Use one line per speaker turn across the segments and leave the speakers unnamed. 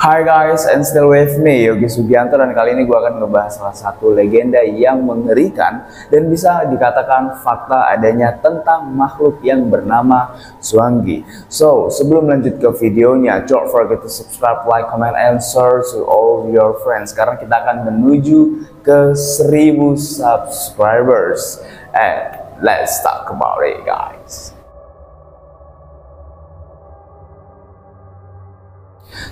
Hi guys, and still with me Yogi Sugianto, dan kali ini gue akan ngebahas salah satu legenda yang mengerikan dan bisa dikatakan fakta adanya tentang makhluk yang bernama Swangi. So, sebelum lanjut ke videonya, don't forget to subscribe, like, comment, and share to all your friends karena kita akan menuju ke 1000 subscribers. And let's talk about it, guys.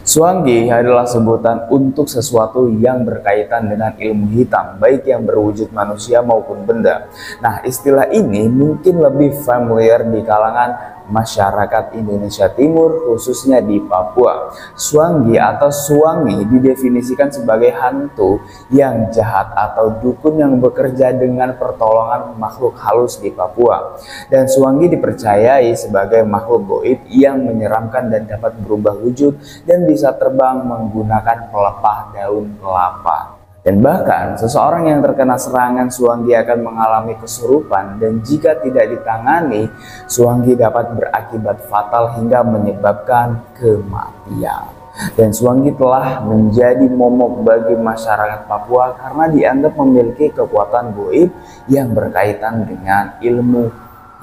Swangi adalah sebutan untuk sesuatu yang berkaitan dengan ilmu hitam, baik yang berwujud manusia maupun benda. Nah, istilah ini mungkin lebih familiar di kalangan masyarakat Indonesia Timur, khususnya di Papua. Swangi atau Swangi didefinisikan sebagai hantu yang jahat atau dukun yang bekerja dengan pertolongan makhluk halus di Papua. Dan Swangi dipercayai sebagai makhluk goib yang menyeramkan dan dapat berubah wujud dan bisa terbang menggunakan pelepah daun kelapa. Dan bahkan seseorang yang terkena serangan Swangi akan mengalami kesurupan, dan jika tidak ditangani, Swangi dapat berakibat fatal hingga menyebabkan kematian. Dan Swangi telah menjadi momok bagi masyarakat Papua karena dianggap memiliki kekuatan goib yang berkaitan dengan ilmu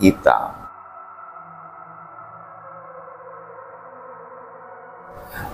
hitam.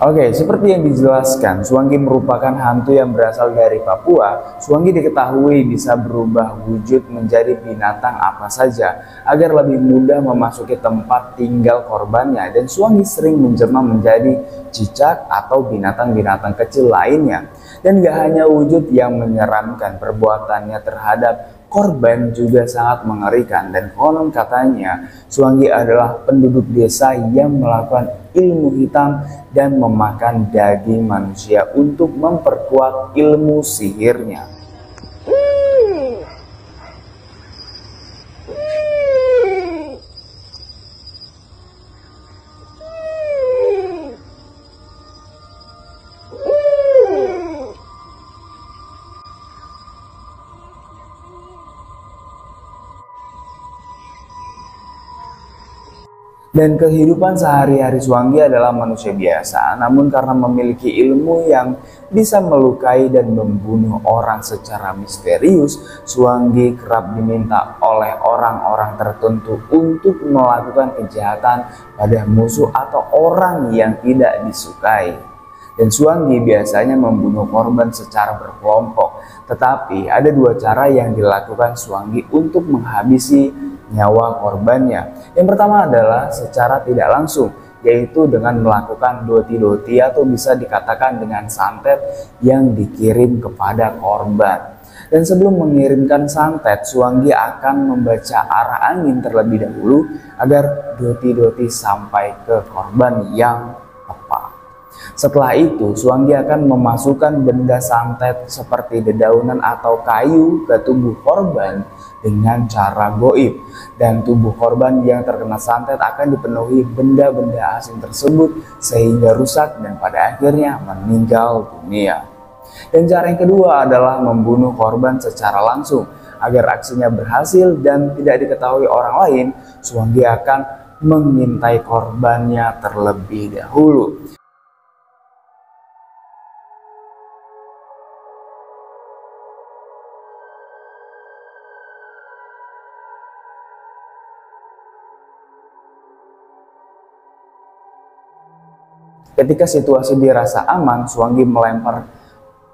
Oke, seperti yang dijelaskan, Swangi merupakan hantu yang berasal dari Papua. Swangi diketahui bisa berubah wujud menjadi binatang apa saja agar lebih mudah memasuki tempat tinggal korbannya, dan Swangi sering menjelma menjadi cicak atau binatang-binatang kecil lainnya. Dan gak hanya wujud yang menyeramkan, perbuatannya terhadap korban juga sangat mengerikan. Dan konon katanya Swangi adalah penduduk desa yang melakukan ilmu hitam dan memakan daging manusia untuk memperkuat ilmu sihirnya. Dan kehidupan sehari-hari Swangi adalah manusia biasa, namun karena memiliki ilmu yang bisa melukai dan membunuh orang secara misterius, Swangi kerap diminta oleh orang-orang tertentu untuk melakukan kejahatan pada musuh atau orang yang tidak disukai. Dan Swangi biasanya membunuh korban secara berkelompok, tetapi ada dua cara yang dilakukan Swangi untuk menghabisi nyawa korbannya. Yang pertama adalah secara tidak langsung, yaitu dengan melakukan doti-doti atau bisa dikatakan dengan santet yang dikirim kepada korban. Dan sebelum mengirimkan santet, Swangi akan membaca arah angin terlebih dahulu agar doti-doti sampai ke korban yang tepat. Setelah itu, Swangi akan memasukkan benda santet seperti dedaunan atau kayu ke tubuh korban dengan cara goib, dan tubuh korban yang terkena santet akan dipenuhi benda-benda asing tersebut sehingga rusak dan pada akhirnya meninggal dunia. Dan cara yang kedua adalah membunuh korban secara langsung. Agar aksinya berhasil dan tidak diketahui orang lain, Swangi akan mengintai korbannya terlebih dahulu. Ketika situasi dirasa aman, Swangi melempar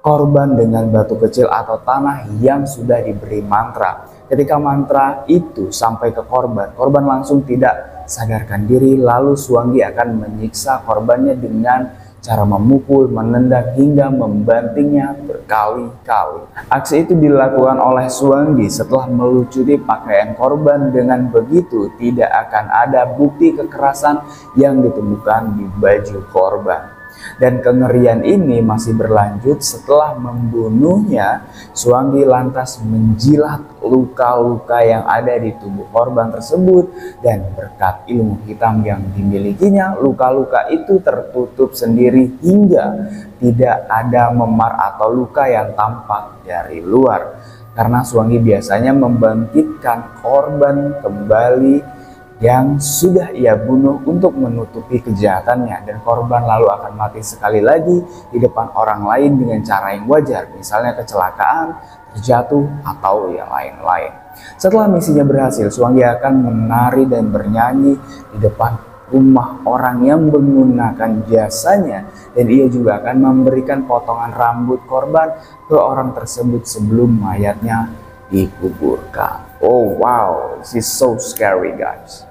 korban dengan batu kecil atau tanah yang sudah diberi mantra. Ketika mantra itu sampai ke korban, korban langsung tidak sadarkan diri, lalu Swangi akan menyiksa korbannya dengan cara memukul, menendang, hingga membantingnya berkali-kali. Aksi itu dilakukan oleh Swangi setelah melucuti pakaian korban. Dengan begitu, tidak akan ada bukti kekerasan yang ditemukan di baju korban. Dan kengerian ini masih berlanjut setelah membunuhnya. Swangi lantas menjilat luka-luka yang ada di tubuh korban tersebut, dan berkat ilmu hitam yang dimilikinya, luka-luka itu tertutup sendiri hingga tidak ada memar atau luka yang tampak dari luar. Karena Swangi biasanya membangkitkan korban kembali yang sudah ia bunuh untuk menutupi kejahatannya, dan korban lalu akan mati sekali lagi di depan orang lain dengan cara yang wajar, misalnya kecelakaan, terjatuh, atau yang lain-lain. Setelah misinya berhasil, Swangi akan menari dan bernyanyi di depan rumah orang yang menggunakan jasanya, dan ia juga akan memberikan potongan rambut korban ke orang tersebut sebelum mayatnya dikuburkan. Oh wow, this is so scary guys.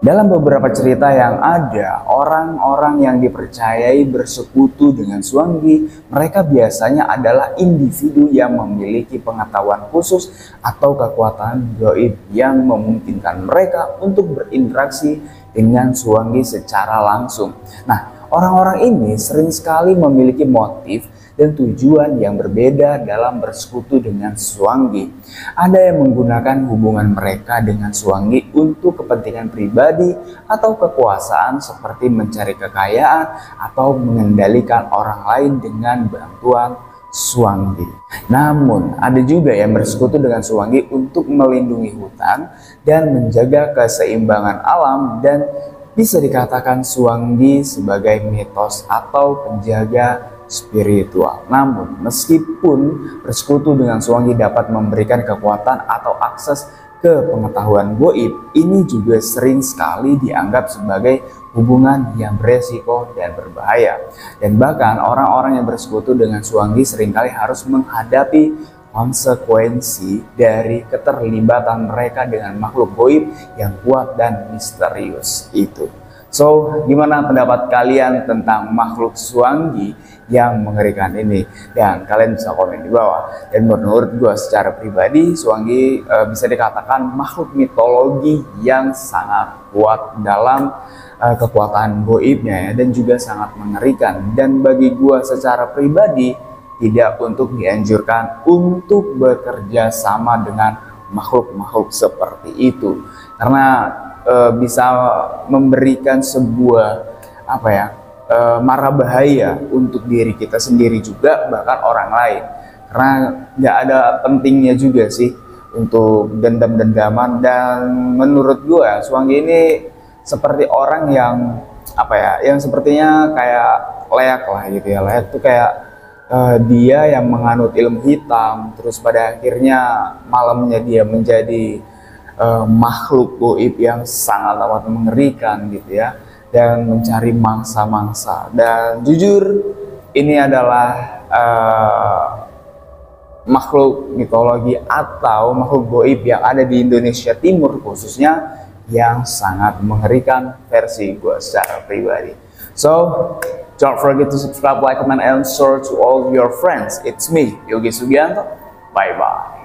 Dalam beberapa cerita yang ada, orang-orang yang dipercayai bersekutu dengan Swangi, mereka biasanya adalah individu yang memiliki pengetahuan khusus atau kekuatan gaib yang memungkinkan mereka untuk berinteraksi dengan Swangi secara langsung. Nah, orang-orang ini sering sekali memiliki motif dan tujuan yang berbeda dalam bersekutu dengan Swangi. Ada yang menggunakan hubungan mereka dengan Swangi untuk kepentingan pribadi atau kekuasaan, seperti mencari kekayaan atau mengendalikan orang lain dengan bantuan Swangi. Namun ada juga yang bersekutu dengan Swangi untuk melindungi hutan dan menjaga keseimbangan alam, dan bisa dikatakan Swangi sebagai mitos atau penjaga spiritual. Namun meskipun bersekutu dengan Swangi dapat memberikan kekuatan atau akses ke pengetahuan gaib, ini juga sering sekali dianggap sebagai hubungan yang beresiko dan berbahaya. Dan bahkan orang-orang yang bersekutu dengan Swangi seringkali harus menghadapi konsekuensi dari keterlibatan mereka dengan makhluk gaib yang kuat dan misterius itu. So, gimana pendapat kalian tentang makhluk Swangi yang mengerikan ini? Dan kalian bisa komen di bawah. Dan menurut gue secara pribadi, Swangi bisa dikatakan makhluk mitologi yang sangat kuat dalam kekuatan gaibnya ya, dan juga sangat mengerikan. Dan bagi gue secara pribadi, tidak untuk dianjurkan untuk bekerja sama dengan makhluk-makhluk seperti itu, karena bisa memberikan sebuah mara bahaya untuk diri kita sendiri juga, bahkan orang lain. Karena nggak ada pentingnya juga sih untuk dendam-dendaman. Dan menurut gue Swangi ini seperti orang yang yang sepertinya kayak Leak lah gitu ya. Leak tuh kayak dia yang menganut ilmu hitam, terus pada akhirnya malamnya dia menjadi makhluk gaib yang sangat amat mengerikan gitu ya, dan mencari mangsa-mangsa. Dan jujur ini adalah makhluk mitologi atau makhluk gaib yang ada di Indonesia Timur khususnya, yang sangat mengerikan versi gue secara pribadi. So don't forget to subscribe, like, comment, and share to all your friends. It's me, Yogi Sugianto. Bye bye.